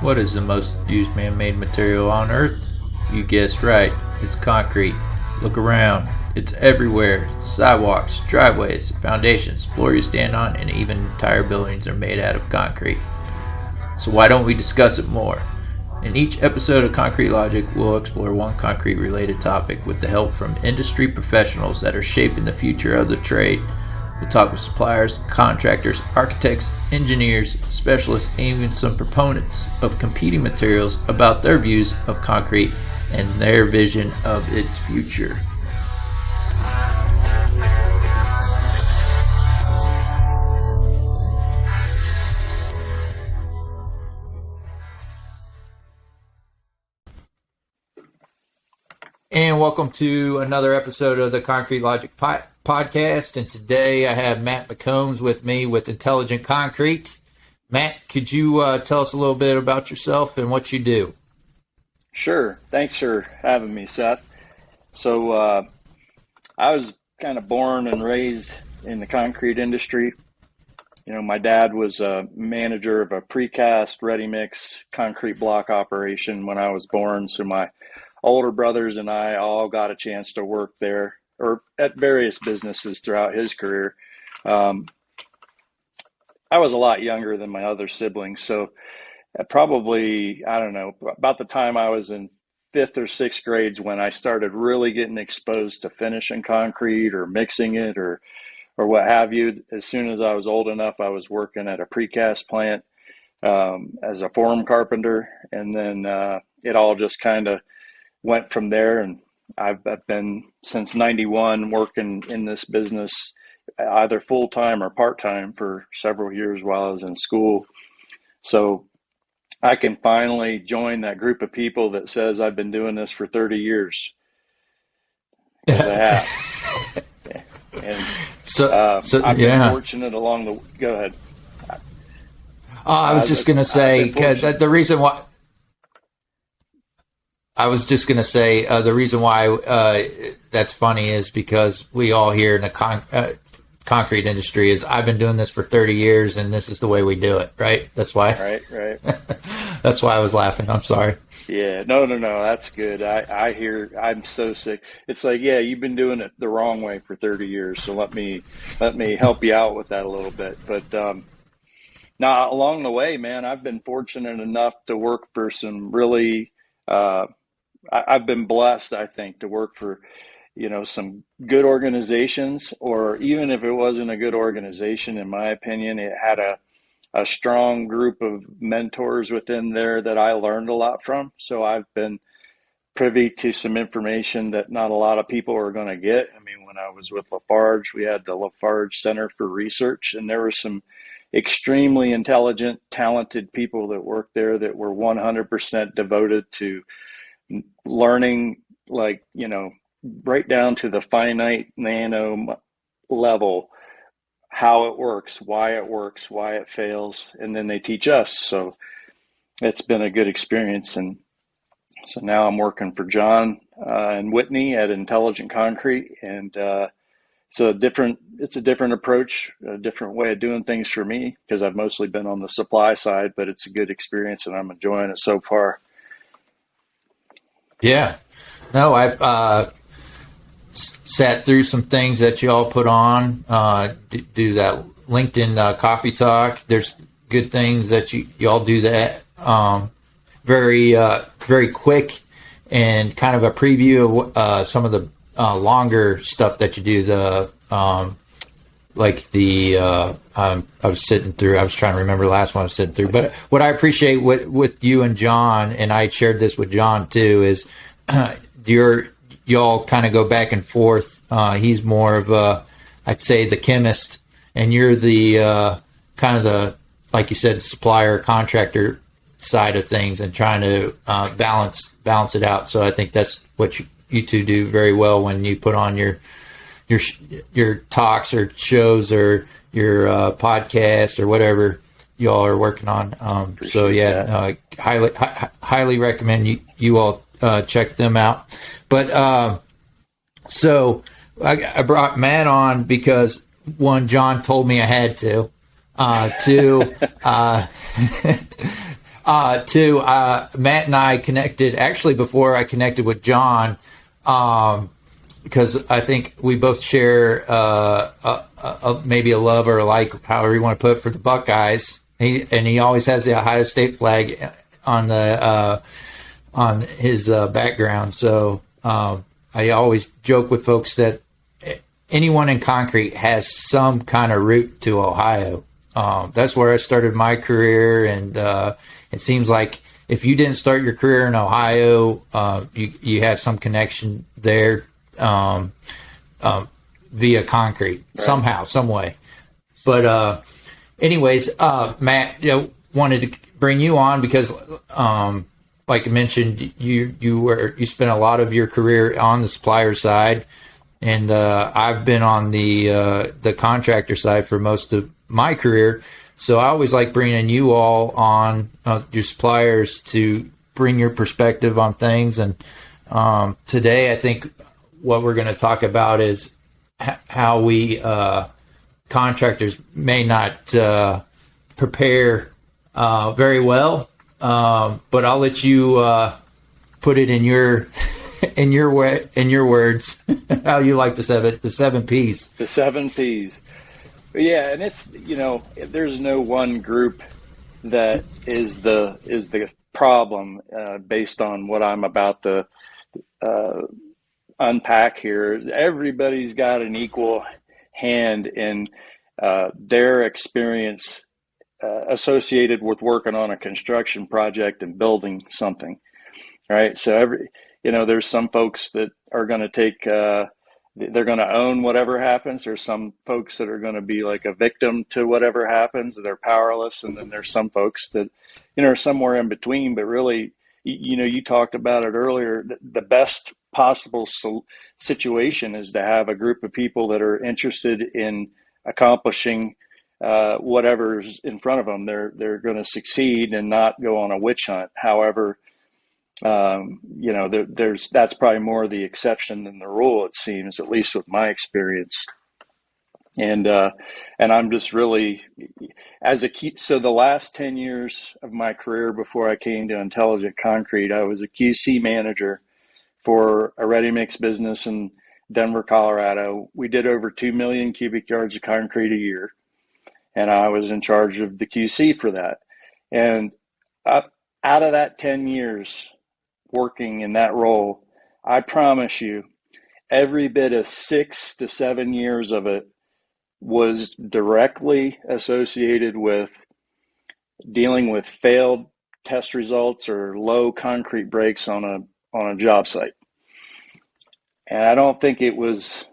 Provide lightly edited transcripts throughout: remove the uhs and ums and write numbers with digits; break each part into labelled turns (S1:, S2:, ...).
S1: What is the most used man-made material on Earth? You guessed right, it's concrete. Look around, it's everywhere. Sidewalks, driveways, foundations, floor you stand on, and even entire buildings are made out of concrete. So why don't we discuss it more? In each episode of Concrete Logic, we'll explore one concrete-related topic with the help from industry professionals that are shaping the future of the trade. We'll talk with suppliers, contractors, architects, engineers, specialists, and even some proponents of competing materials about their views of concrete and their vision of its future. And welcome to another episode of the Concrete Logic podcast. And today I have Matt McCombs with me with Intelligent Concrete. Matt, could you tell us a little bit about yourself and what you do?
S2: Sure. Thanks for having me, Seth. So I was kind of born and raised in the concrete industry. You know, my dad was a manager of a precast ready-mix concrete block operation when I was born. So my older brothers and I all got a chance to work there or at various businesses throughout his career. I was a lot younger than my other siblings. So probably, I don't know, about the time I was in fifth or sixth grades when I started really getting exposed to finishing concrete or mixing it or what have you. As soon as I was old enough, I was working at a precast plant as a form carpenter. And then it all just kind of went from there, and I've been since '91 working in this business either full-time or part-time for several years while I was in school. So I can finally join that group of people that says I've been doing this for 30 years. Because I have. And I've been fortunate along the... Go ahead.
S1: I was just going to say, the reason why... I was just going to say the reason why that's funny is because we all here in the concrete industry is I've been doing this for 30 years and this is the way we do it, right? That's why. Right. That's why I was laughing. I'm sorry.
S2: Yeah, no, that's good. I hear, I'm so sick. It's like, yeah, you've been doing it the wrong way for 30 years. So let me help you out with that a little bit. But now along the way, man, I've been fortunate enough to work for some really, I've been blessed, I think, to work for, you know, some good organizations, or even if it wasn't a good organization, in my opinion, it had a strong group of mentors within there that I learned a lot from. So I've been privy to some information that not a lot of people are going to get. I mean, when I was with Lafarge, we had the Lafarge Center for Research, and there were some extremely intelligent, talented people that worked there that were 100% devoted to learning, like, you know, right down to the finite nano level, how it works, why it fails, and then they teach us. So it's been a good experience. And so now I'm working for John and Whitney at Intelligent Concrete, and it's a different approach, a different way of doing things for me, because I've mostly been on the supply side, but it's a good experience and I'm enjoying it so far.
S1: Yeah. No, I've sat through some things that you all put on, do that LinkedIn coffee talk. There's good things that you all do that. Very quick and kind of a preview of some of the longer stuff that you do. I was sitting through, I was trying to remember the last one I was sitting through, but what I appreciate with you and John, and I shared this with John too, is y'all kind of go back and forth. He's more of I'd say the chemist, and you're the kind of the, like you said, supplier contractor side of things, and trying to balance it out. So I think that's what you two do very well when you put on your talks or shows or your podcast or whatever y'all are working on. So yeah, highly recommend you all check them out. But so I brought Matt on because one, John told me I had to. Two, Too, Matt and I connected actually before I connected with John, because I think we both share maybe a love or a like, however you want to put it, for the Buckeyes. He always has the Ohio State flag on the on his background. So I always joke with folks that anyone in concrete has some kind of root to Ohio. That's where I started my career, and it seems like if you didn't start your career in Ohio, you have some connection there via concrete, right, somehow, some way. But anyways, Matt, wanted to bring you on because, like I mentioned, you spent a lot of your career on the supplier side, and I've been on the contractor side for most of my career. So I always like bringing you all on, your suppliers, to bring your perspective on things. And today, I think what we're going to talk about is how we contractors may not prepare very well. But I'll let you put it in your in your words how you like to say it. The 7 P's.
S2: The 7 P's. Yeah, and it's, there's no one group that is the problem based on what I'm about to unpack here. Everybody's got an equal hand in their experience associated with working on a construction project and building something, right? So there's some folks that are going to take they're going to own whatever happens. There's some folks that are going to be like a victim to whatever happens. They're powerless. And then there's some folks that, are somewhere in between. But really, you talked about it earlier. The best possible situation is to have a group of people that are interested in accomplishing whatever's in front of them. They're going to succeed and not go on a witch hunt. However, that's probably more the exception than the rule, it seems, at least with my experience. And I'm just really, so the last 10 years of my career before I came to Intelligent Concrete, I was a QC manager for a ready-mix business in Denver, Colorado. We did over 2 million cubic yards of concrete a year, and I was in charge of the QC for that. And out of that 10 years working in that role, I promise you, every bit of 6 to 7 years of it was directly associated with dealing with failed test results or low concrete breaks on a job site. And I don't think it was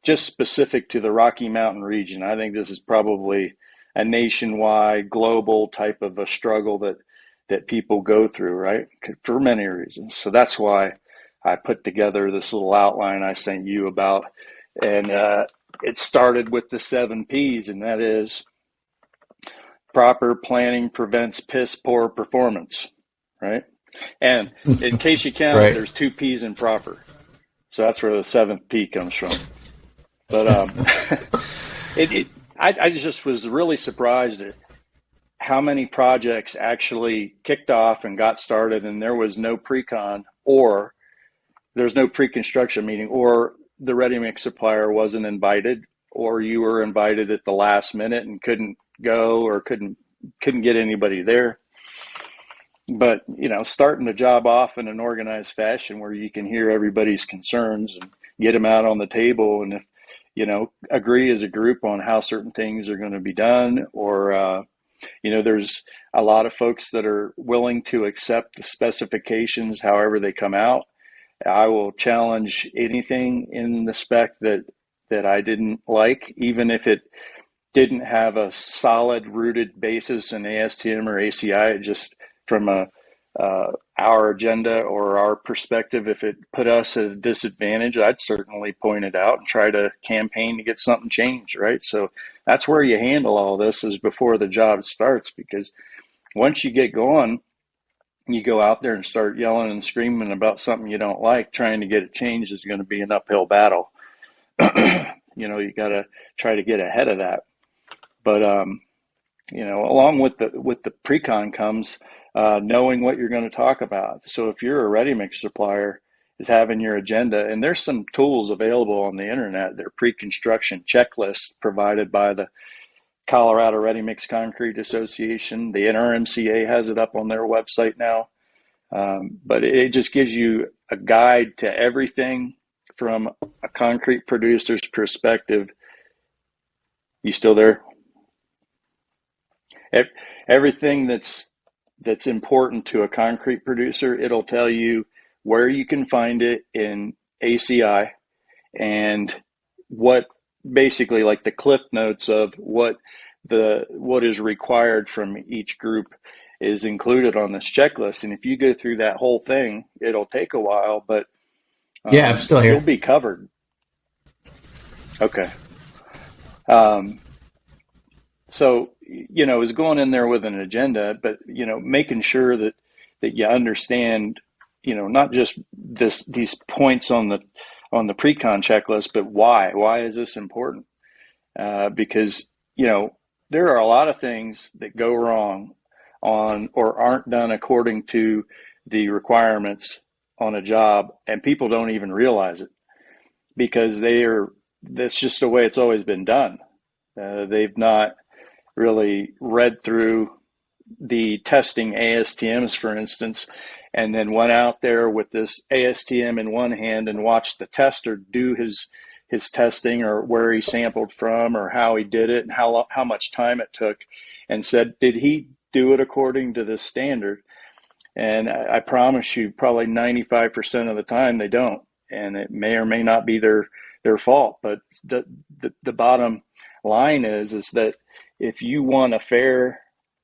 S2: just specific to the Rocky Mountain region. I think this is probably a nationwide, global type of a struggle that people go through, right? For many reasons. So that's why I put together this little outline I sent you about. And it started with the 7 P's, and that is proper planning prevents piss poor performance, right? And in case you count, right, there's 2 P's in proper. So that's where the 7th P comes from. But I just was really surprised at how many projects actually kicked off and got started, and there was no pre-con, or there's no pre-construction meeting, or the ready-mix supplier wasn't invited, or you were invited at the last minute and couldn't go, or couldn't get anybody there. But, starting the job off in an organized fashion where you can hear everybody's concerns and get them out on the table, and if, agree as a group on how certain things are going to be done, or there's a lot of folks that are willing to accept the specifications however they come out. I will challenge anything in the spec that I didn't like, even if it didn't have a solid rooted basis in ASTM or ACI. Just from our agenda or our perspective, if it put us at a disadvantage, I'd certainly point it out and try to campaign to get something changed, right? So that's where you handle all this, is before the job starts, because once you get going, you go out there and start yelling and screaming about something you don't like. Trying to get it changed is going to be an uphill battle. You got to try to get ahead of that. But along with the pre-con comes knowing what you're going to talk about. So if you're a ready mix supplier, is having your agenda, and there's some tools available on the internet. They're pre-construction checklists provided by the Colorado Ready Mix Concrete Association. The NRMCA has it up on their website now. But it just gives you a guide to everything from a concrete producer's perspective. You still there? Everything that's important to a concrete producer, it'll tell you where you can find it in ACI and what basically like the cliff notes of what is required from each group is included on this checklist. And if you go through that whole thing, it'll take a while, but
S1: yeah, I'm still here.
S2: You'll be covered. Okay. So, is going in there with an agenda, but, making sure that you understand, not just these points on the pre-con checklist, but why is this important? Because, there are a lot of things that go wrong on or aren't done according to the requirements on a job, and people don't even realize it because that's just the way it's always been done. They've not really read through the testing ASTMs, for instance, and then went out there with this ASTM in one hand and watched the tester do his testing, or where he sampled from, or how he did it and how much time it took, and said, did he do it according to this standard? And I promise you, probably 95% of the time they don't, and it may or may not be their fault. But the bottom line is that if you want a fair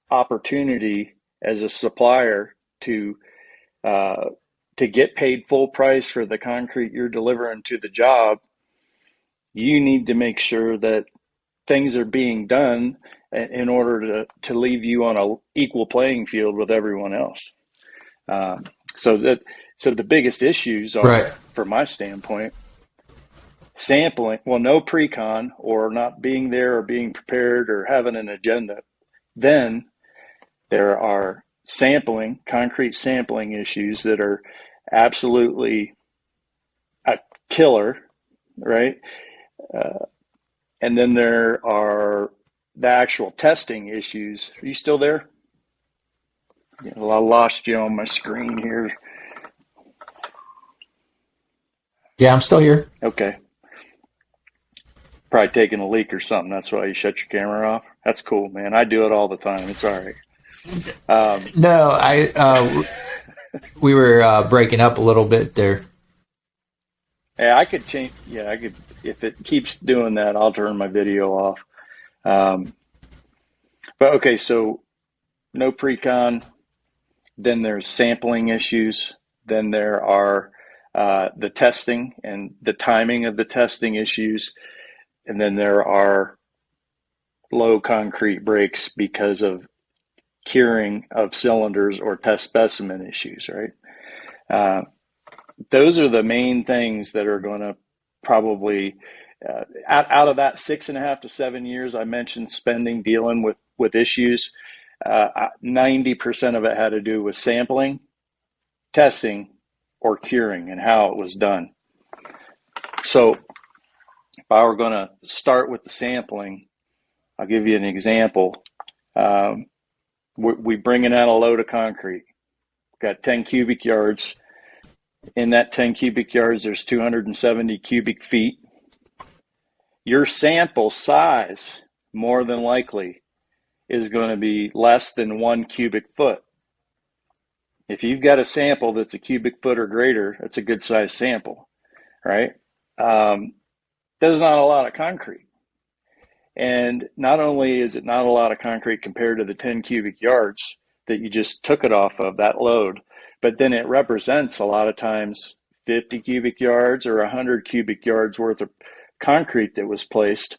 S2: opportunity as a supplier to get paid full price for the concrete you're delivering to the job, you need to make sure that things are being done in order to leave you on an equal playing field with everyone else. So the biggest issues are, right, from my standpoint, sampling. Well, no pre-con, or not being there, or being prepared, or having an agenda. Then there are concrete sampling issues that are absolutely a killer, right? And then there are the actual testing issues. Are you still there? I lost you on my screen here.
S1: Yeah, I'm still here.
S2: Okay. Probably taking a leak or something. That's why you shut your camera off. That's cool, man. I do it all the time. It's all right.
S1: No, we were breaking up a little bit there.
S2: Yeah, I could change. Yeah, I could. If it keeps doing that, I'll turn my video off. But okay, so no pre-con. Then there's sampling issues. Then there are the testing and the timing of the testing issues. And then there are low concrete breaks because of curing of cylinders or test specimen issues, right? Those are the main things that are going to probably, out of that 6.5 to 7 years I mentioned spending dealing with issues, 90% of it had to do with sampling, testing, or curing, and how it was done. So if I were going to start with the sampling, I'll give you an example. We bring in out a load of concrete. We've got 10 cubic yards. In that 10 cubic yards, there's 270 cubic feet. Your sample size, more than likely, is going to be less than 1 cubic foot. If you've got a sample that's a cubic foot or greater, that's a good size sample, right? There's not a lot of concrete. And not only is it not a lot of concrete compared to the 10 cubic yards that you just took it off of, that load, but then it represents a lot of times 50 cubic yards or 100 cubic yards worth of concrete that was placed.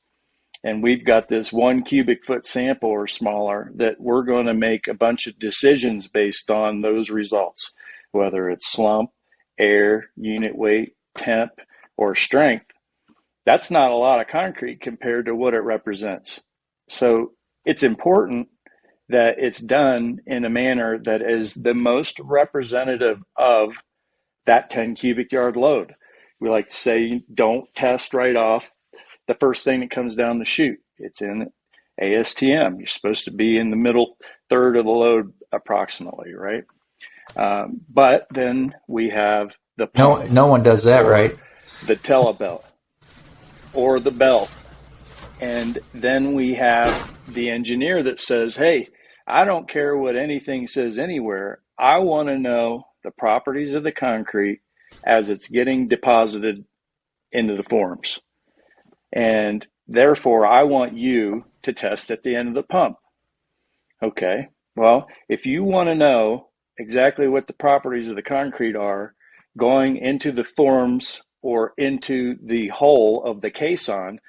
S2: And we've got this 1 cubic foot sample or smaller that we're going to make a bunch of decisions based on those results, whether it's slump, air, unit weight, temp, or strength. That's not a lot of concrete compared to what it represents. So it's important that it's done in a manner that is the most representative of that 10 cubic yard load. We like to say, don't test right off the first thing that comes down the chute. It's in ASTM. You're supposed to be in the middle third of the load approximately, right? But then we have the pump.
S1: No one does that, right?
S2: The telebelt or the belt. And then we have the engineer that says, hey, I don't care what anything says anywhere. I want to know the properties of the concrete as it's getting deposited into the forms. And therefore, I want you to test at the end of the pump. Okay, well, if you want to know exactly what the properties of the concrete are going into the forms or into the hole of the caisson,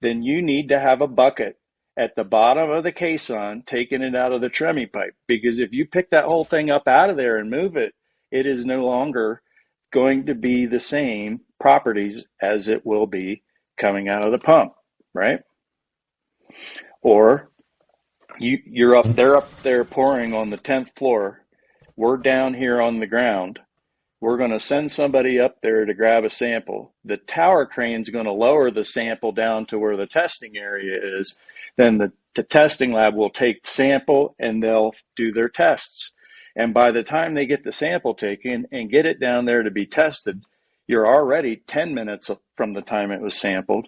S2: then you need to have a bucket at the bottom of the caisson taking it out of the tremie pipe. Because if you pick that whole thing up out of there and move it, it is no longer going to be the same properties as it will be coming out of the pump, right? Or you're up there pouring on the 10th floor. We're down here on the ground. We're going to send somebody up there to grab a sample. The tower crane's going to lower the sample down to where the testing area is. Then the testing lab will take the sample and they'll do their tests. And by the time they get the sample taken and get it down there to be tested, you're already 10 minutes from the time it was sampled.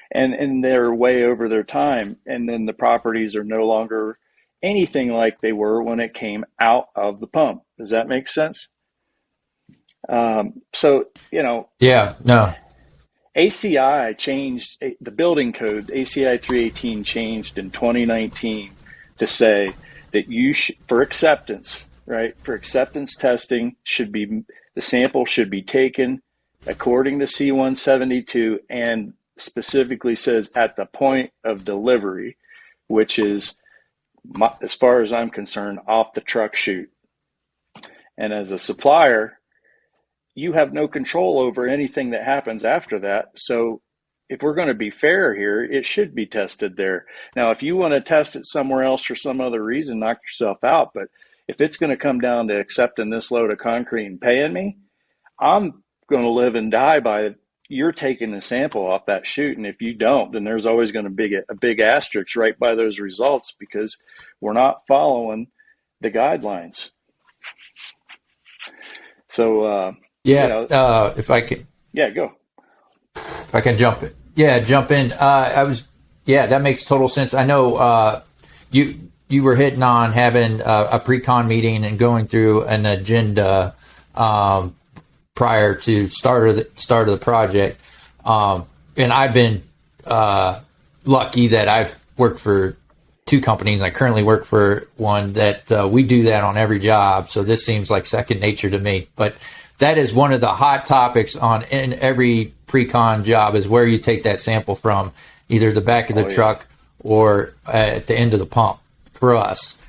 S2: And they're way over their time. And then the properties are no longer anything like they were when it came out of the pump. Does that make sense? So,
S1: Yeah, no.
S2: ACI changed the building code. ACI 318 changed in 2019 to say that for acceptance, right? For acceptance testing the sample should be taken according to C172 and specifically says at the point of delivery, which is, as far as I'm concerned, off the truck chute. And as a supplier, you have no control over anything that happens after that. So if we're going to be fair here, it should be tested there. Now, if you want to test it somewhere else for some other reason, knock yourself out. But if it's going to come down to accepting this load of concrete and paying me, I'm going to live and die by you're taking the sample off that chute. And if you don't, then there's always going to be a big asterisk right by those results because we're not following the guidelines. So,
S1: if I can.
S2: Yeah, go.
S1: If I can jump in. Yeah, jump in. That makes total sense. I know you were hitting on having a pre-con meeting and going through an agenda prior to start of the project. And I've been lucky that I've worked for two companies. I currently work for one that we do that on every job. So this seems like second nature to me. But that is one of the hot topics in every pre-con job is where you take that sample from, either the back of the truck or at the end of the pump for us.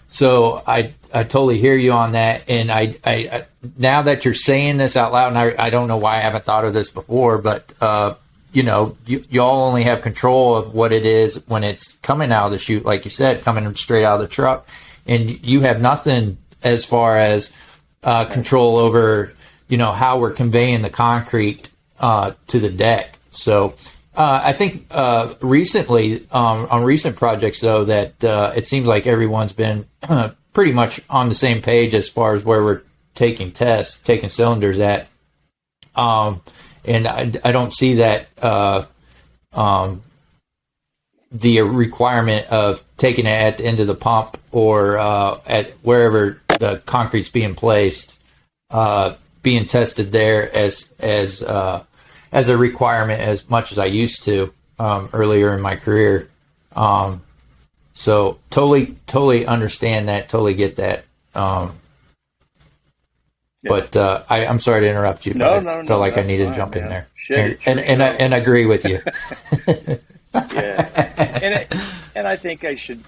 S1: So I totally hear you on that. And I now that you're saying this out loud, and I don't know why I haven't thought of this before, but y'all only have control of what it is when it's coming out of the chute, like you said, coming straight out of the truck, and you have nothing as far as control over, how we're conveying the concrete to the deck. So I think recently on recent projects, though, that it seems like everyone's been pretty much on the same page as far as where we're taking cylinders at. And I don't see that the requirement of taking it at the end of the pump or at wherever the concrete's being placed, being tested there as a requirement as much as I used to earlier in my career. So totally understand that, totally get that. But I'm sorry to interrupt you. But I felt like I needed to jump in there and agree with you.
S2: Yeah, and I think I should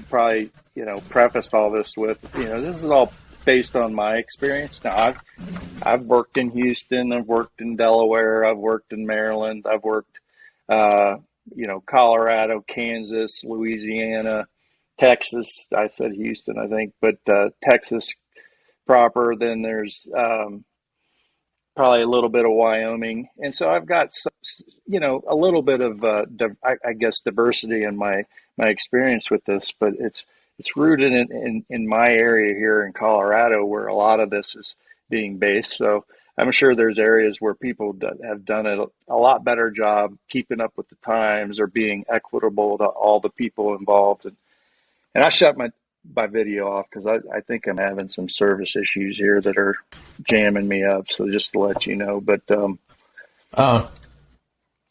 S2: probably preface all this with this is all based on my experience. Now I've worked in Houston, I've worked in Delaware, I've worked in Maryland, I've worked Colorado, Kansas, Louisiana, Texas. I said Houston, I think, but Texas proper. Then there's probably a little bit of Wyoming, and so I've got some, a little bit of I guess diversity in my experience with this, but it's rooted in my area here in Colorado where a lot of this is being based. So I'm sure there's areas where people have done a lot better job keeping up with the times or being equitable to all the people involved. And I shut my video off because I think I'm having some service issues here that are jamming me up. So just to let you know, but
S1: Oh,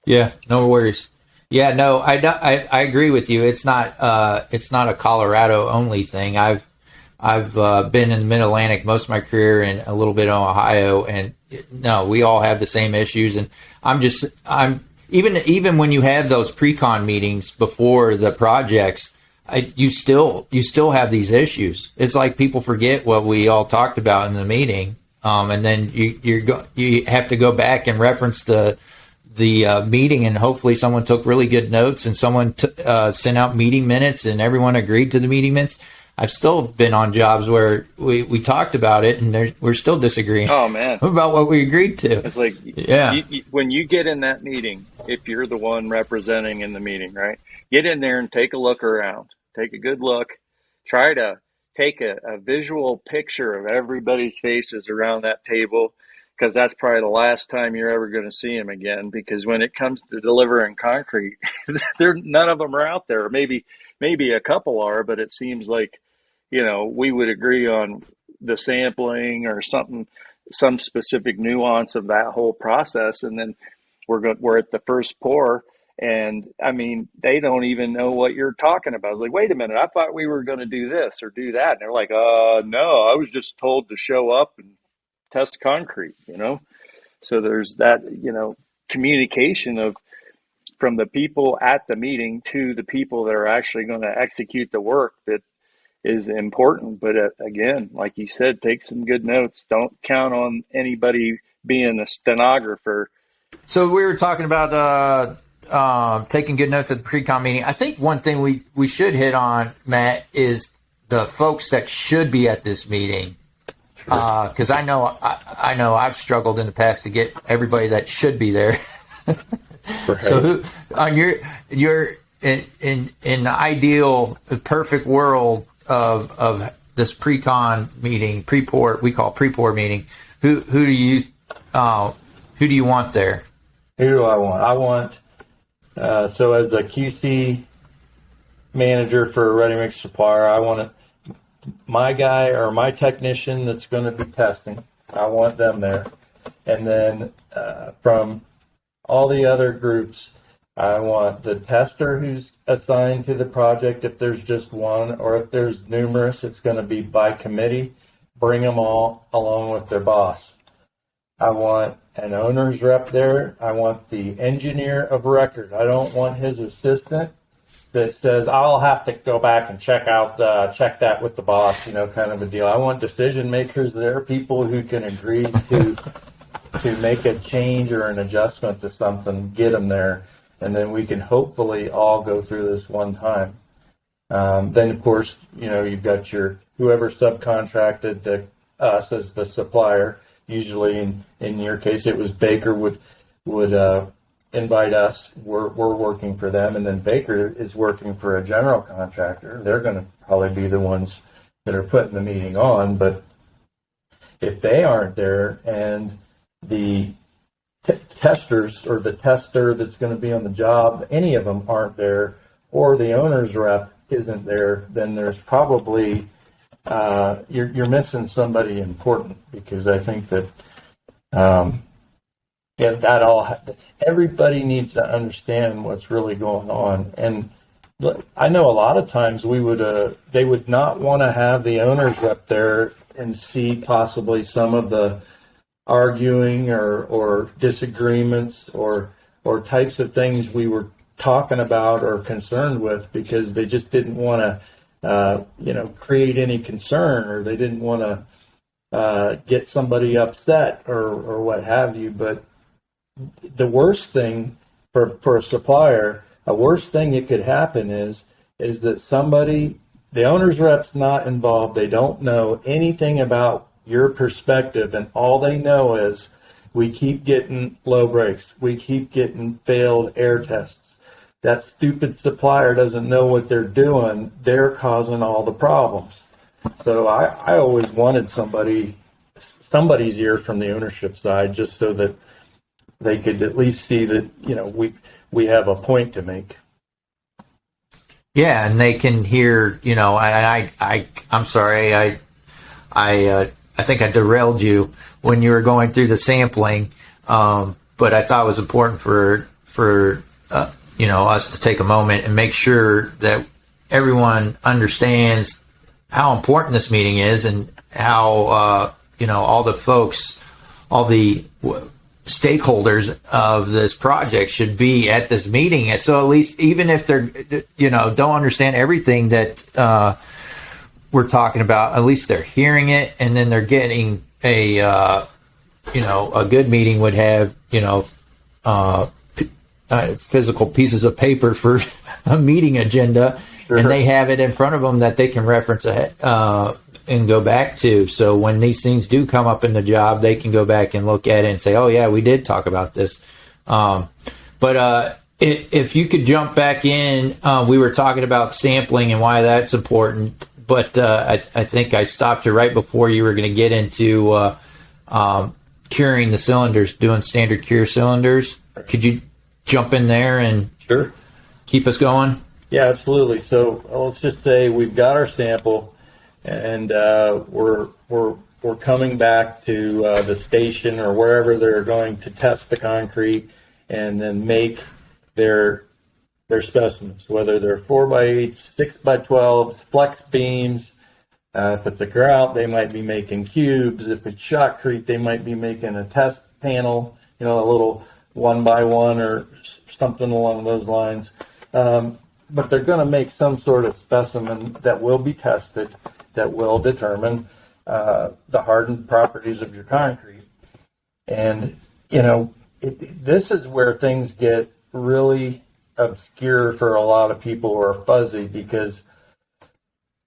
S1: yeah, no worries. Yeah, no, I agree with you. It's not a Colorado only thing. I've been in the Mid Atlantic most of my career and a little bit in Ohio, and no, we all have the same issues. And I'm even when you have those pre-con meetings before the projects, you still have these issues. It's like people forget what we all talked about in the meeting, and then you have to go back and reference the meeting, and hopefully someone took really good notes and someone sent out meeting minutes and everyone agreed to the meeting minutes. I've still been on jobs where we talked about it and we're still disagreeing.
S2: Oh man,
S1: about what we agreed to.
S2: It's like, yeah, when you get in that meeting, if you're the one representing in the meeting, right? Get in there and take a look around. Take a good look. Try to take a visual picture of everybody's faces around that table, because that's probably the last time you're ever going to see them again. Because when it comes to delivering concrete, none of them are out there. Maybe a couple are, but it seems like, we would agree on the sampling or some specific nuance of that whole process, and then we're at the first pour, and I mean, they don't even know what you're talking about. It's like, wait a minute, I thought we were going to do this or do that, and they're like, no, I was just told to show up and test concrete. So there's that, communication from the people at the meeting to the people that are actually going to execute the work that is important. But again, like you said, take some good notes. Don't count on anybody being a stenographer.
S1: So we were talking about taking good notes at the pre-con meeting. I think one thing we should hit on, Matt, is the folks that should be at this meeting. Because I know I've struggled in the past to get everybody that should be there.
S2: Right.
S1: So who on you're in the ideal perfect world of this pre-con meeting, pre-pour, we call pre-pour meeting, who do you want there?
S3: Who do I want? I want so as a QC manager for a ready mix supplier, I want my guy or my technician that's going to be testing. I want them there. And then from all the other groups, I want the tester who's assigned to the project, if there's just one, or if there's numerous, it's going to be by committee. Bring them all along with their boss. I want an owner's rep there. I want the engineer of record. I don't want his assistant that says, I'll have to go back and check that with the boss, kind of a deal. I want decision makers there, people who can agree to make a change or an adjustment to something, get them there, and then we can hopefully all go through this one time. Then, of course, you've got your whoever subcontracted to us as the supplier. Usually, in your case, it was Baker would invite us. We're working for them, and then Baker is working for a general contractor. They're going to probably be the ones that are putting the meeting on. But if they aren't there and the testers or the tester that's going to be on the job, any of them aren't there, or the owner's rep isn't there, then there's probably you're missing somebody important, because I think that everybody needs to understand what's really going on. And I know a lot of times they would not want to have the owner's rep there and see possibly some of the arguing or disagreements or types of things we were talking about or concerned with, because they just didn't want to create any concern, or they didn't want to get somebody upset or what have you. But the worst thing for a supplier, a worst thing that could happen is that somebody the owner's rep's not involved, they don't know anything about your perspective, and all they know is we keep getting low brakes, we keep getting failed air tests. That stupid supplier doesn't know what they're doing. They're causing all the problems. So I always wanted somebody's ear from the ownership side, just so that they could at least see that, you know, we have a point to make.
S1: Yeah, and they can hear, you know, I'm sorry, I think I derailed you when you were going through the sampling, but I thought it was important for you know, us to take a moment and make sure that everyone understands how important this meeting is, and how you know, all the folks, all the stakeholders of this project should be at this meeting. And so at least, even if they're, you know, don't understand everything that we're talking about, at least they're hearing it, and then they're getting a you know, a good meeting would have, you know, physical pieces of paper for a meeting agenda. Sure. And they have it in front of them that they can reference and go back to. So when these things do come up in the job, they can go back and look at it and say, oh yeah, we did talk about this. But if you could jump back in, we were talking about sampling and why that's important. But I think I stopped you right before you were going to get into curing the cylinders, doing standard cure cylinders. Could you jump in there and
S3: sure
S1: keep us going?
S3: Yeah, absolutely. So let's just say we've got our sample, and we're coming back to the station or wherever they're going to test the concrete, and then make their specimens, whether they're 4x8s, 6x12s, flex beams. If it's a grout, they might be making cubes. If it's shotcrete, they might be making a test panel, you know, a little 1x1 or something along those lines. But they're going to make some sort of specimen that will be tested, that will determine the hardened properties of your concrete. And, you know, this is where things get really obscure for a lot of people, or fuzzy, because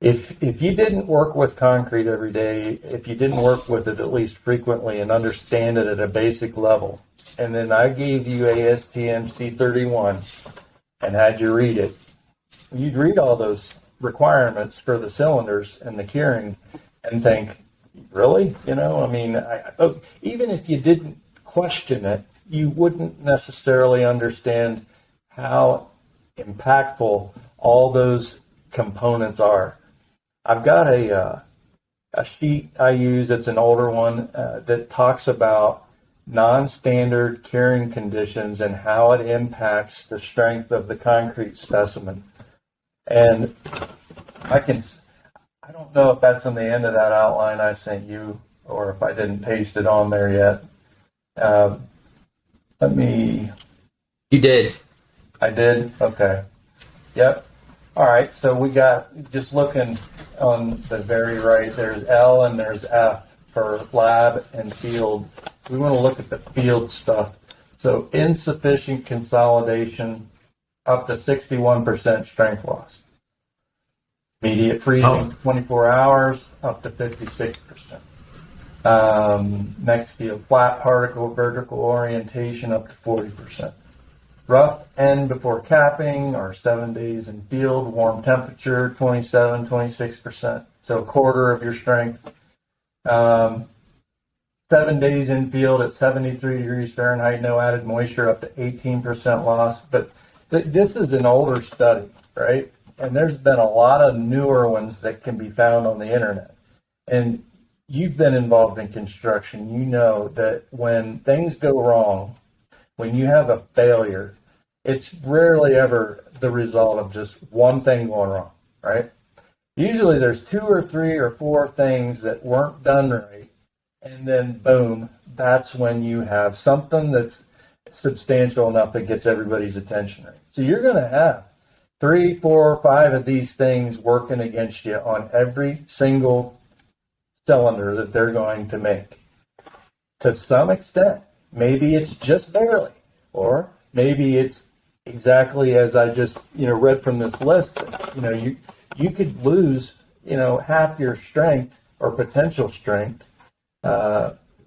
S3: if you didn't work with concrete every day, if you didn't work with it at least frequently and understand it at a basic level, and then I gave you ASTM C31 and had you read it, you'd read all those requirements for the cylinders and the curing and think, really? You know, I mean, even if you didn't question it, you wouldn't necessarily understand how impactful all those components are. I've got a sheet I use, it's an older one, that talks about non-standard curing conditions and how it impacts the strength of the concrete specimen. And I don't know if that's on the end of that outline I sent you, or if I didn't paste it on there yet.
S1: You did.
S3: I did? Okay. Yep. All right. So we got, just looking on the very right, there's L and there's F for lab and field. We want to look at the field stuff. So insufficient consolidation, up to 61% strength loss. Immediate freezing, 24 hours, up to 56%. Next field, flat particle vertical orientation, up to 40%. Rough end before capping, or 7 days in field, warm temperature, 26%. So a quarter of your strength. 7 days in field at 73 degrees Fahrenheit, no added moisture, up to 18% loss. But this is an older study, right? And there's been a lot of newer ones that can be found on the internet. And you've been involved in construction. You know that when things go wrong, when you have a failure, it's rarely ever the result of just one thing going wrong, right? Usually there's 2 or 3 or 4 things that weren't done right, and then boom, that's when you have something that's substantial enough that gets everybody's attention, right? So you're going to have 3, 4, 5 of these things working against you on every single cylinder that they're going to make. To some extent, maybe it's just barely, or maybe it's exactly as I just read from this list. you could lose, half your strength or potential strength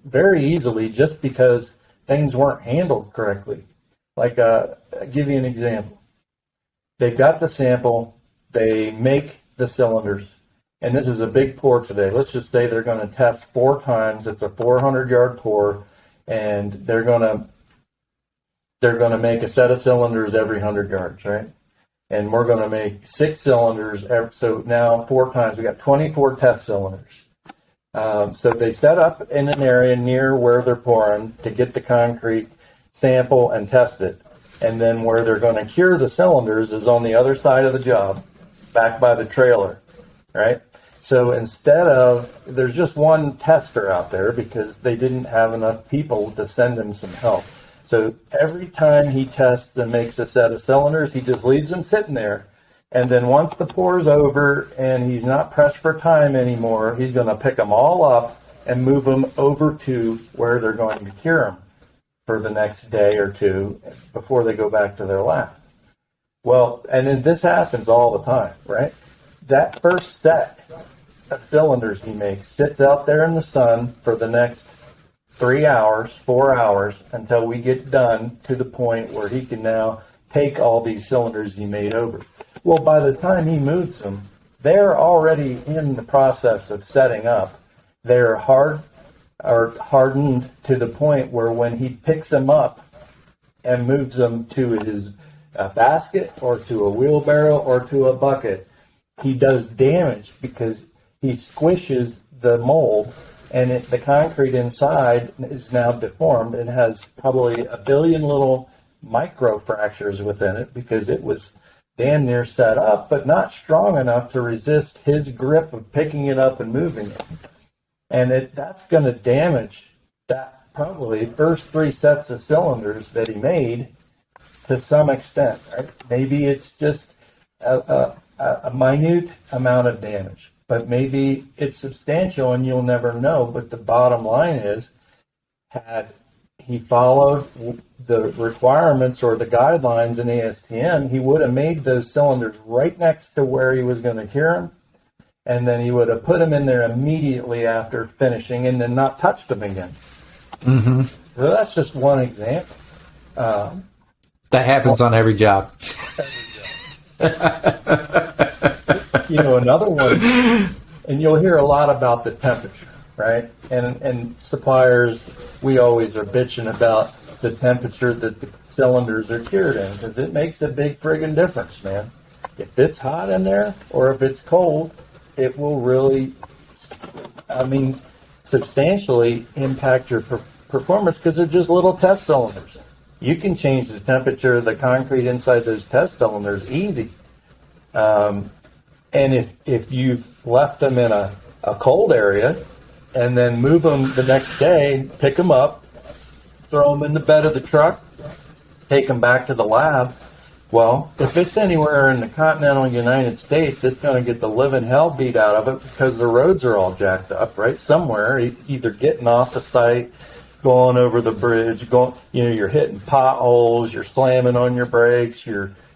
S3: very easily just because things weren't handled correctly. Like, I'll give you an example. They've got the sample, they make the cylinders, and this is a big pour today. Let's just say they're going to test 4 times. It's a 400-yard pour, and they're going to make a set of cylinders every 100 yards, right? And we're going to make 6 cylinders. So now 4 times, we got 24 test cylinders. So they set up in an area near where they're pouring to get the concrete, sample, and test it. And then where they're going to cure the cylinders is on the other side of the job, back by the trailer, right? So instead of, there's just one tester out there because they didn't have enough people to send him some help. So every time he tests and makes a set of cylinders, he just leaves them sitting there. And then once the pour's over and he's not pressed for time anymore, he's going to pick them all up and move them over to where they're going to cure them for the next day or two before they go back to their lab. Well, and then this happens all the time, right? That first set of cylinders he makes sits out there in the sun for the next 3 hours, 4 hours, until we get done to the point where he can now take all these cylinders he made over. Well, by the time he moves them, they're already in the process of setting up. They're hardened to the point where when he picks them up and moves them to his basket or to a wheelbarrow or to a bucket, he does damage because he squishes the mold, and the concrete inside is now deformed and has probably a billion little micro fractures within it because it was damn near set up, but not strong enough to resist his grip of picking it up and moving it. And that's going to damage that probably first 3 sets of cylinders that he made to some extent, right? Maybe it's just a minute amount of damage, but maybe it's substantial and you'll never know. But the bottom line is, had he followed the requirements or the guidelines in ASTM, he would have made those cylinders right next to where he was going to cure them, and then he would have put them in there immediately after finishing and then not touched them again. Mm-hmm. So that's just one example.
S1: That happens on every job.
S3: Another one, and you'll hear a lot about the temperature, right? And suppliers, we always are bitching about the temperature that the cylinders are cured in because it makes a big friggin' difference, man. If it's hot in there or if it's cold, it will really, substantially impact your performance because they're just little test cylinders. You can change the temperature of the concrete inside those test cylinders easy. And if you've left them in a cold area and then move them the next day, pick them up, throw them in the bed of the truck, take them back to the lab, well, if it's anywhere in the continental United States, it's going to get the living hell beat out of it because the roads are all jacked up, right? Somewhere, either getting off the site, going over the bridge, you're hitting potholes, you're slamming on your brakes,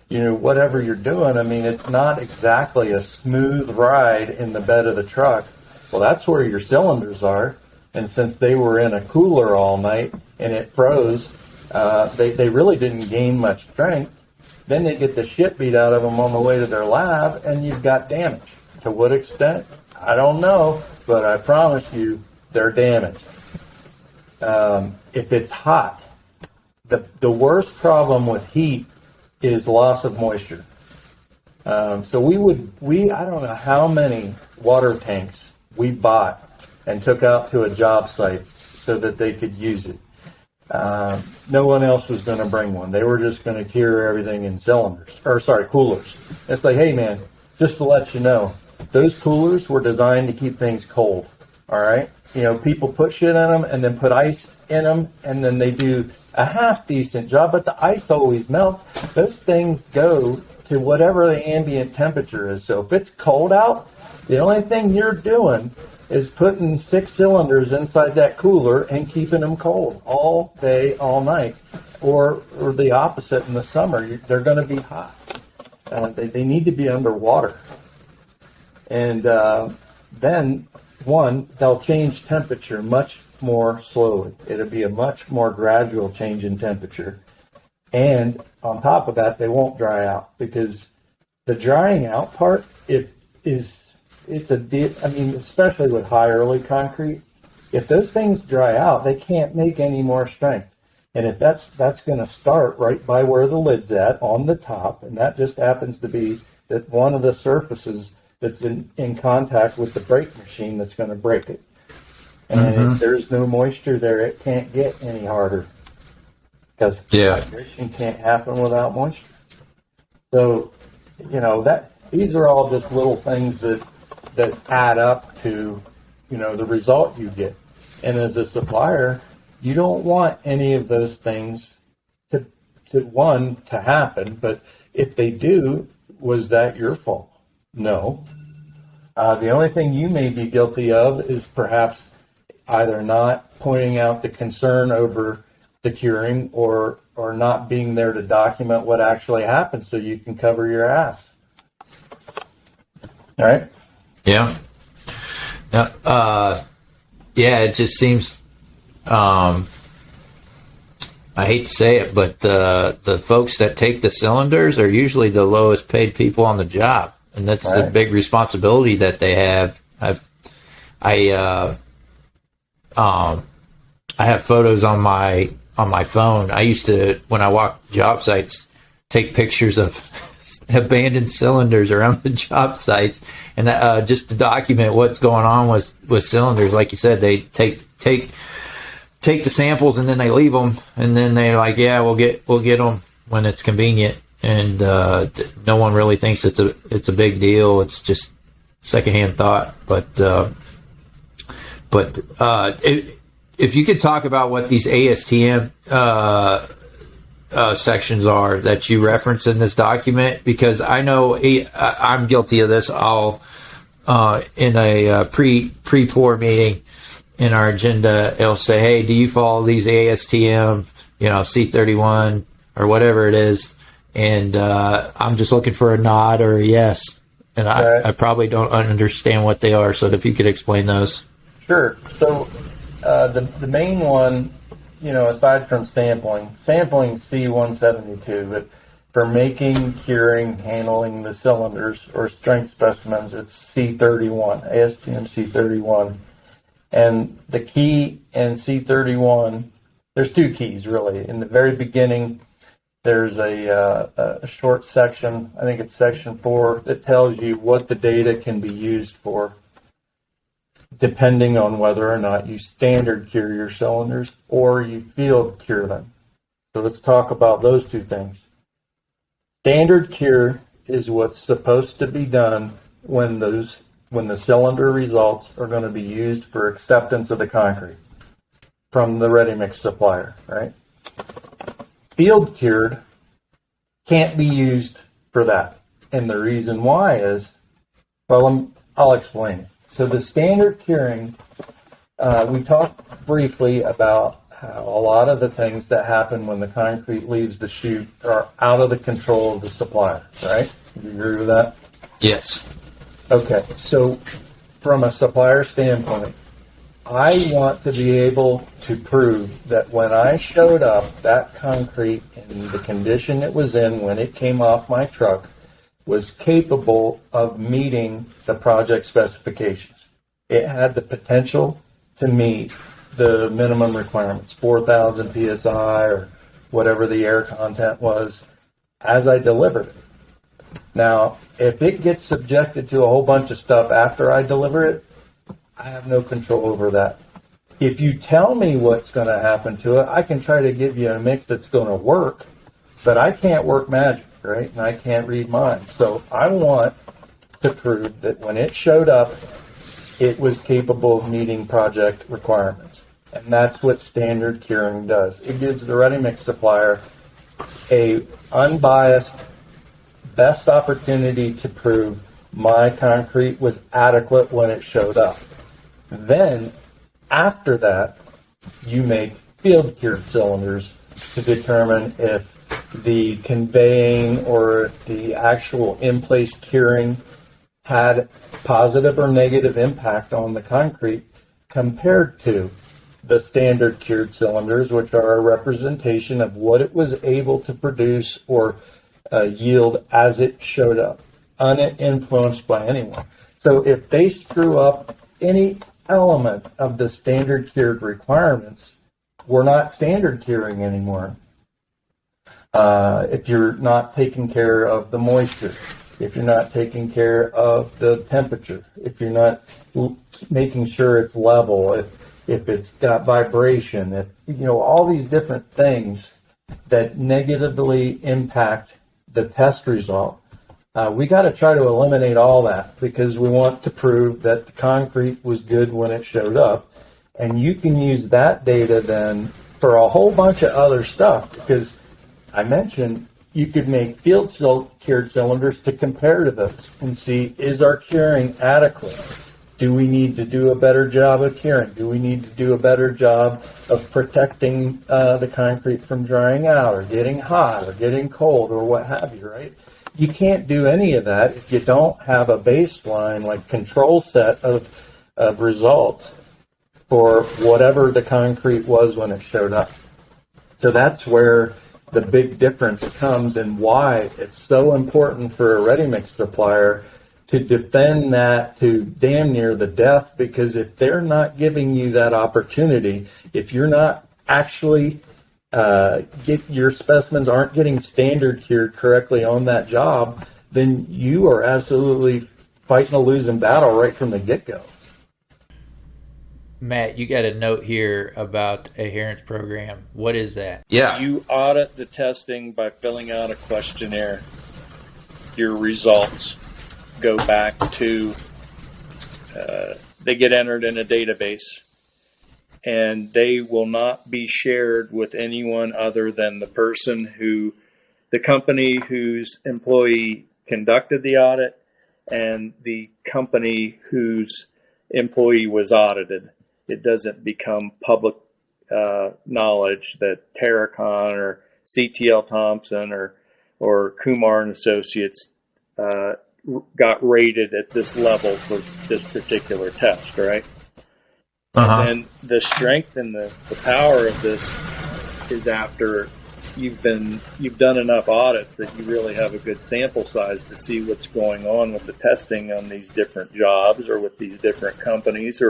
S3: whatever you're doing. It's not exactly a smooth ride in the bed of the truck. Well, that's where your cylinders are. And since they were in a cooler all night and it froze, they really didn't gain much strength. Then they get the shit beat out of them on the way to their lab, and you've got damage. To what extent? I don't know, but I promise you they're damaged. If it's hot, the worst problem with heat is loss of moisture. So I don't know how many water tanks we bought and took out to a job site so that they could use it. No one else was going to bring one. They were just going to cure everything in coolers. It's like, hey man, just to let you know, those coolers were designed to keep things cold. All right. People put shit in them and then put ice in them, and then they do a half decent job, but the ice always melts. Those things go to whatever the ambient temperature is. So if it's cold out, the only thing you're doing is putting 6 cylinders inside that cooler and keeping them cold all day, all night. Or the opposite in the summer, they're going to be hot. They need to be underwater. And then, they'll change temperature much more slowly. It'll be a much more gradual change in temperature. And on top of that, they won't dry out, because the drying out part, especially with high early concrete, if those things dry out, they can't make any more strength. And if that's going to start right by where the lid's at on the top, and that just happens to be that one of the surfaces that's in contact with the brake machine that's going to break it. And if there's no moisture there, it can't get any harder, because hydration can't happen without moisture. So, these are all just little things that add up to, the result you get. And as a supplier, you don't want any of those things to happen. But if they do, was that your fault? No. The only thing you may be guilty of is perhaps either not pointing out the concern over the curing, or not being there to document what actually happened so you can cover your ass. All right?
S1: Yeah. It just seems, I hate to say it, but the folks that take the cylinders are usually the lowest paid people on the job. And that's the big responsibility that they have. I have photos on my phone. I used to, when I walk job sites, take pictures of abandoned cylinders around the job sites, and just to document what's going on with cylinders. Like you said, they take the samples and then they leave them, and then they're like, yeah, we'll get them when it's convenient. And no one really thinks it's a big deal. It's just secondhand thought. But if you could talk about what these ASTM sections are that you reference in this document, because I know I'm guilty of this. I'll in a pre-pour meeting in our agenda, it'll say, hey, do you follow these ASTM, C31 or whatever it is? And I'm just looking for a nod or a yes. And I probably don't understand what they are. So if you could explain those.
S3: Sure. So the main one, aside from sampling C172, but for making, curing, handling the cylinders or strength specimens, it's C31, ASTM C31. And the key in C31, there's two keys really. In the very beginning, there's a short section, I think it's section 4, that tells you what the data can be used for, depending on whether or not you standard cure your cylinders or you field cure them. So let's talk about those two things. Standard cure is what's supposed to be done when the cylinder results are going to be used for acceptance of the concrete from the ready mix supplier, right? Field cured can't be used for that. And the reason why is, I'll explain it. So the standard curing, we talked briefly about how a lot of the things that happen when the concrete leaves the chute are out of the control of the supplier, right? Do you agree with that?
S1: Yes.
S3: Okay, so from a supplier standpoint, I want to be able to prove that when I showed up, that concrete in the condition it was in when it came off my truck was capable of meeting the project specifications. It had the potential to meet the minimum requirements, 4,000 PSI or whatever the air content was, as I delivered it. Now, if it gets subjected to a whole bunch of stuff after I deliver it, I have no control over that. If you tell me what's going to happen to it, I can try to give you a mix that's going to work, but I can't work magic, right? And I can't read minds. So I want to prove that when it showed up, it was capable of meeting project requirements. And that's what standard curing does. It gives the ready mix supplier a unbiased, best opportunity to prove my concrete was adequate when it showed up. Then, after that, you make field cured cylinders to determine if the conveying or the actual in-place curing had positive or negative impact on the concrete compared to the standard cured cylinders, which are a representation of what it was able to produce or yield as it showed up, uninfluenced by anyone. So if they screw up any element of the standard cured requirements, we're not standard curing anymore. If you're not taking care of the moisture, if you're not taking care of the temperature, if you're not making sure it's level, if it's got vibration, if all these different things that negatively impact the test result, we got to try to eliminate all that, because we want to prove that the concrete was good when it showed up. And you can use that data then for a whole bunch of other stuff, because I mentioned you could make field cured cylinders to compare to those and see, is our curing adequate? Do we need to do a better job of curing? Do we need to do a better job of protecting the concrete from drying out or getting hot or getting cold or what have you, right? You can't do any of that if you don't have a baseline, like control set of results for whatever the concrete was when it showed up. So that's where the big difference comes, and why it's so important for a ready-mix supplier to defend that to damn near the death, because if they're not giving you that opportunity, if you're not actually your specimens aren't getting standard cured correctly on that job, then you are absolutely fighting a losing battle right from the get-go.
S1: Matt, you got a note here about adherence program. What is that?
S2: Yeah. You audit the testing by filling out a questionnaire. Your results go back to, they get entered in a database, and they will not be shared with anyone other than the company whose employee conducted the audit and the company whose employee was audited. It doesn't become public knowledge that Terracon or CTL Thompson or Kumar and Associates got rated at this level for this particular test, right? And then the strength and the power of this is after you've done enough audits that you really have a good sample size to see what's going on with the testing on these different jobs or with these different companies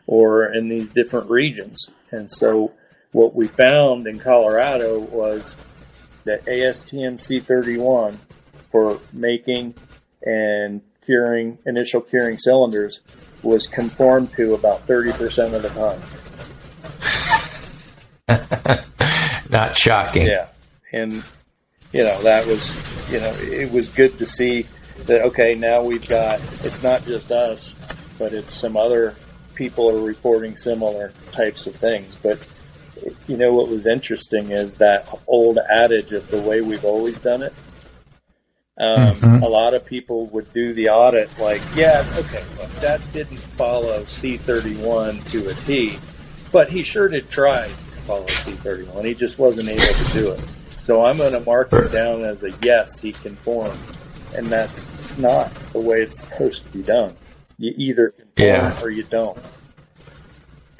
S2: or in these different regions. And so what we found in Colorado was that ASTM C31 for making and initial curing cylinders was conformed to about 30% of the time.
S1: Not shocking.
S2: Yeah. And, that was, it was good to see that, okay, now we've got, it's not just us, but it's some other people are reporting similar types of things. But, what was interesting is that old adage of the way we've always done it. A lot of people would do the audit like, yeah, okay, well, that didn't follow C31 to a T, but he sure did try to follow C31. He just wasn't able to do it. So I'm going to mark it down as a yes, he conformed. And that's not the way it's supposed to be done. You either conform or you don't.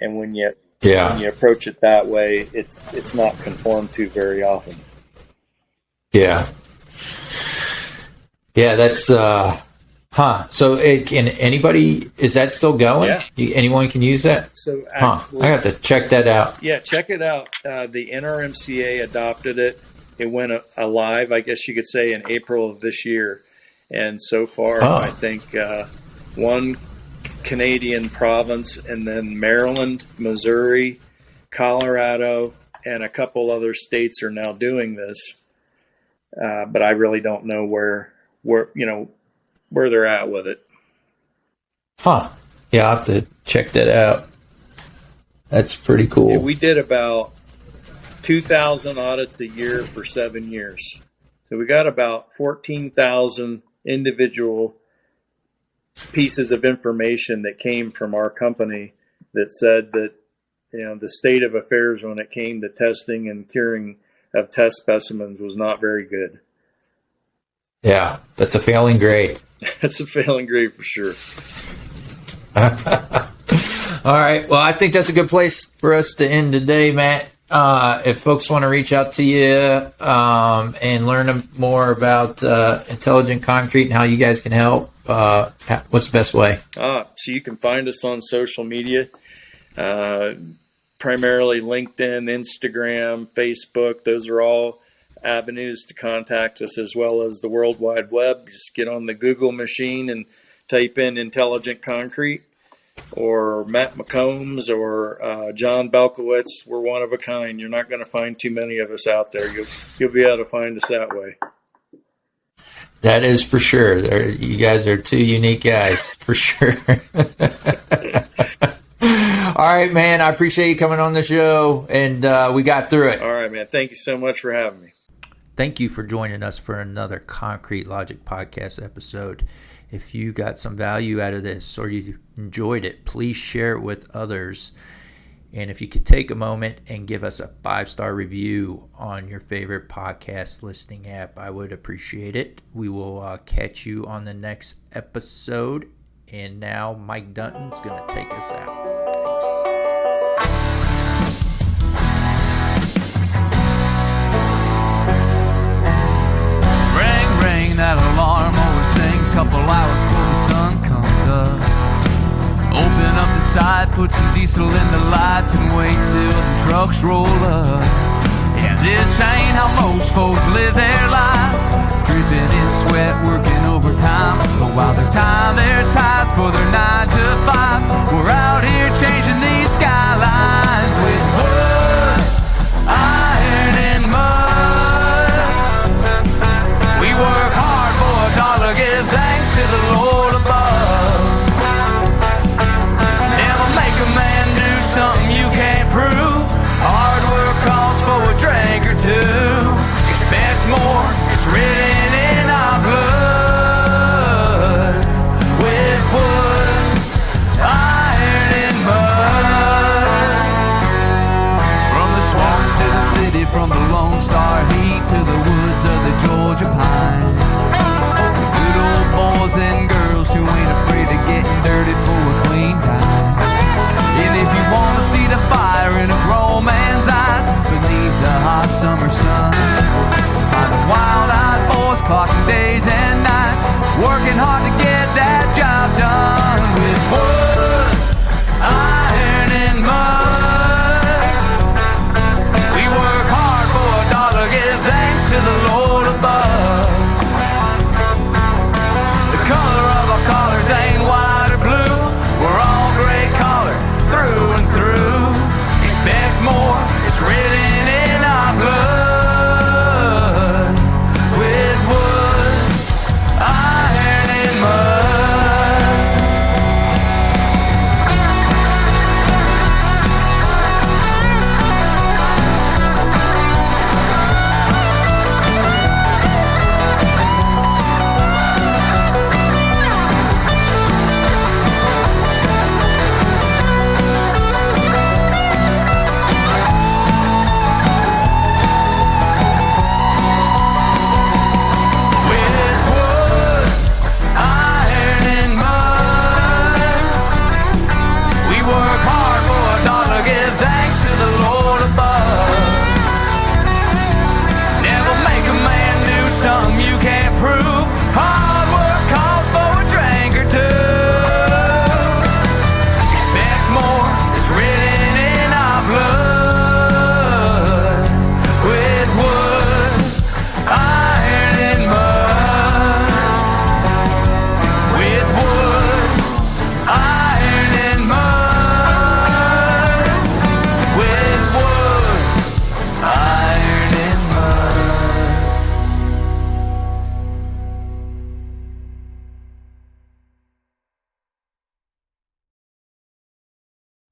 S2: And when you approach it that way, it's not conformed to very often.
S1: Yeah. Yeah, that's, So can anybody, is that still going?
S2: Yeah.
S1: Anyone can use that?
S2: So
S1: I got to check that out.
S2: Yeah, check it out. The NRMCA adopted it. It went alive, I guess you could say, in April of this year. And so far, I think one Canadian province, and then Maryland, Missouri, Colorado, and a couple other states are now doing this. But I really don't know where they're at with it.
S1: Yeah, I'll have to check that out. That's pretty cool.
S2: Yeah, we did about 2,000 audits a year for 7 years. So we got about 14,000 individual pieces of information that came from our company that said that, the state of affairs when it came to testing and curing of test specimens was not very good.
S1: Yeah, that's a failing grade.
S2: That's a failing grade for sure.
S1: All right. Well, I think that's a good place for us to end today, Matt. If folks want to reach out to you and learn more about intelligent concrete and how you guys can help, what's the best way?
S2: So you can find us on social media, primarily LinkedIn, Instagram, Facebook. Those are all avenues to contact us, as well as the World Wide Web. Just get on the Google machine and type in intelligent concrete, or Matt McCombs, or John Belkowitz. We're one of a kind. You're not going to find too many of us out there. You'll be able to find us that way.
S1: That is for sure. You guys are two unique guys, for sure. All right, man. I appreciate you coming on the show, and we got through it.
S2: All right, man. Thank you so much for having me.
S1: Thank you for joining us for another Concrete Logic podcast episode. If you got some value out of this or you enjoyed it, please share it with others. And if you could take a moment and give us a 5-star review on your favorite podcast listening app, I would appreciate it. We will catch you on the next episode. And now Mike Dunton's going to take us out.
S4: That alarm always sings couple hours before the sun comes up. Open up the side, put some diesel in the lights, and wait till the trucks roll up. Yeah, this ain't how most folks live their lives, dripping in sweat, working overtime. But while they're tying their ties for their 9 to 5s, we're out here changing these skylines with wood, iron, and mud. We work hard for $1, give thanks to the Lord above. Never make a man do something you can't prove. Hard work calls for a drink or two. Expect more, it's written in our blood. With wood, iron, and mud. From the swamps to the city, from the Lone Star heat to the woods of the Georgia pine. Good old boys and girls who ain't afraid of getting dirty for a clean time. And if you want to see the fire in a grown man's eyes beneath the hot summer sun, find the wild-eyed boys clocking days and nights, working hard to get that job done.